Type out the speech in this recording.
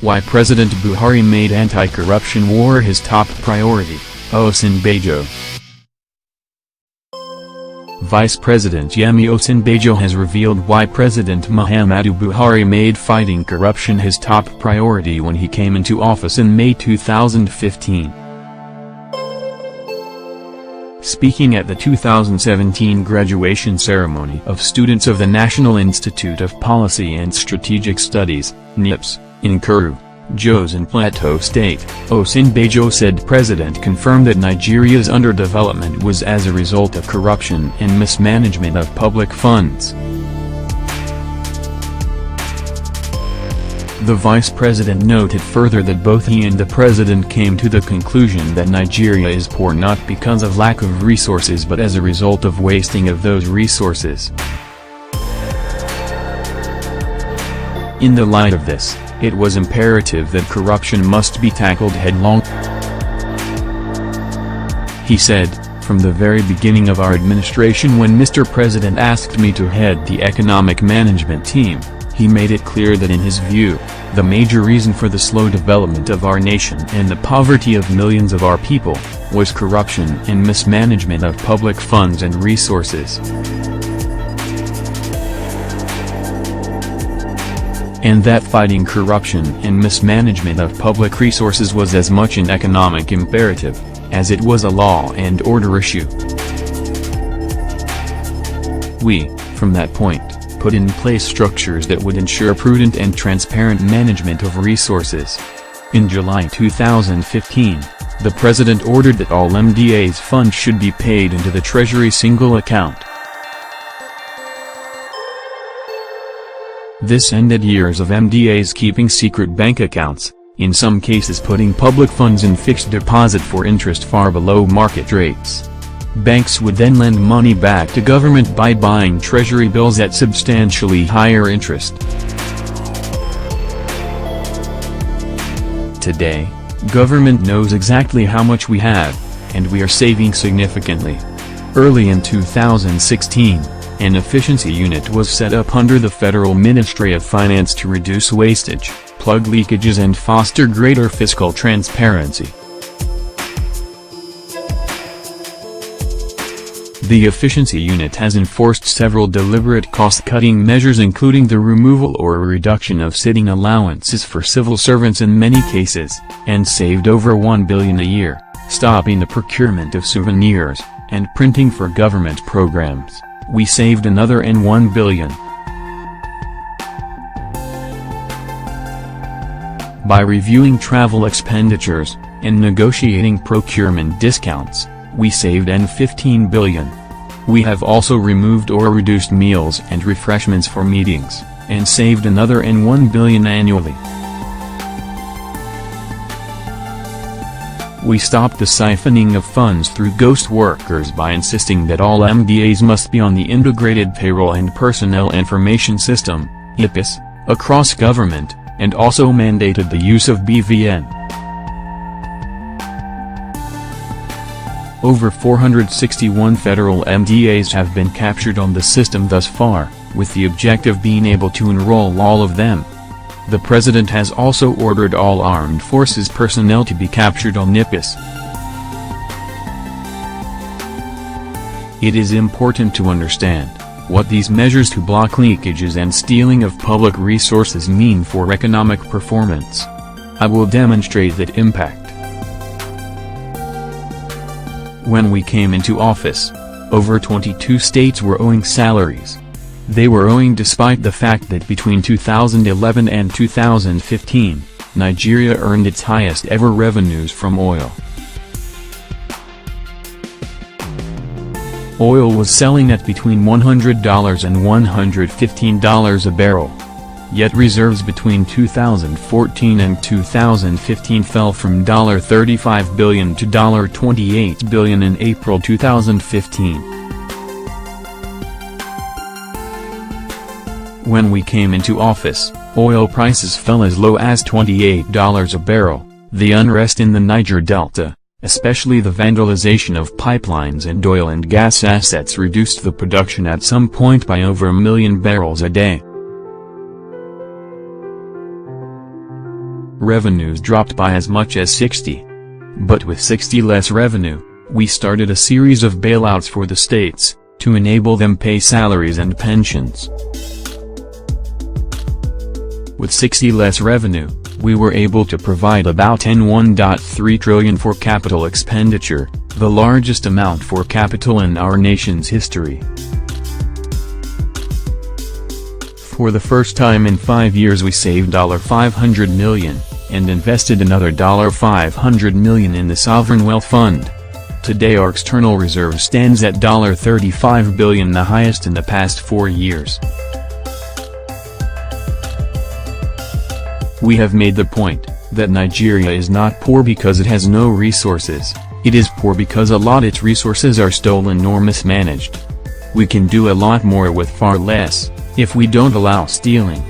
Why President Buhari made anti-corruption war his top priority, Osinbajo. Vice President Yemi Osinbajo has revealed why President Muhammadu Buhari made fighting corruption his top priority when he came into office in May 2015. Speaking at the 2017 graduation ceremony of students of the National Institute of Policy and Strategic Studies, NIPS, in Kuru, Jos in Plateau State, Osinbajo said President confirmed that Nigeria's underdevelopment was as a result of corruption and mismanagement of public funds. The vice president noted further that both he and the president came to the conclusion that Nigeria is poor not because of lack of resources but as a result of wasting of those resources. In the light of this, it was imperative that corruption must be tackled headlong. He said, "From the very beginning of our administration, when Mr. President asked me to head the economic management team, he made it clear that in his view, the major reason for the slow development of our nation and the poverty of millions of our people, was corruption and mismanagement of public funds and resources. And that fighting corruption and mismanagement of public resources was as much an economic imperative, as it was a law and order issue. We, from that point, put in place structures that would ensure prudent and transparent management of resources. In July 2015, the President ordered that all MDA's funds should be paid into the Treasury single account. This ended years of MDAs keeping secret bank accounts, in some cases putting public funds in fixed deposit for interest far below market rates. Banks would then lend money back to government by buying treasury bills at substantially higher interest. Today, government knows exactly how much we have, and we are saving significantly. Early in 2016, an efficiency unit was set up under the Federal Ministry of Finance to reduce wastage, plug leakages and foster greater fiscal transparency. The efficiency unit has enforced several deliberate cost-cutting measures including the removal or reduction of sitting allowances for civil servants in many cases, and saved over 1 billion a year, stopping the procurement of souvenirs, and printing for government programs. We saved another 1 billion. By reviewing travel expenditures, and negotiating procurement discounts, we saved 15 billion. We have also removed or reduced meals and refreshments for meetings, and saved another 1 billion annually. We stopped the siphoning of funds through ghost workers by insisting that all MDAs must be on the Integrated Payroll and Personnel Information System, IPIS, across government, and also mandated the use of BVN. Over 461 federal MDAs have been captured on the system thus far, with the objective being able to enroll all of them. The President has also ordered all armed forces personnel to be captured on IPIS. It is important to understand what these measures to block leakages and stealing of public resources mean for economic performance. I will demonstrate that impact. When we came into office, over 22 states were owing salaries. They were owing despite the fact that between 2011 and 2015, Nigeria earned its highest ever revenues from oil. Oil was selling at between $100 and $115 a barrel. Yet reserves between 2014 and 2015 fell from $35 billion to $28 billion in April 2015. When we came into office, oil prices fell as low as $28 a barrel. The unrest in the Niger Delta, especially the vandalization of pipelines and oil and gas assets, reduced the production at some point by over 1 million barrels a day. revenues dropped by as much as 60. But with 60 less revenue, we started a series of bailouts for the states, to enable them pay salaries and pensions. With 60 less revenue, we were able to provide about $1.3 trillion for capital expenditure, the largest amount for capital in our nation's history. For the first time in 5 years we saved $500 million, and invested another $500 million in the Sovereign Wealth Fund. Today our external reserve stands at $35 billion, the highest in the past 4 years. We have made the point, that Nigeria is not poor because it has no resources, it is poor because a lot its resources are stolen or mismanaged. We can do a lot more with far less, if we don't allow stealing.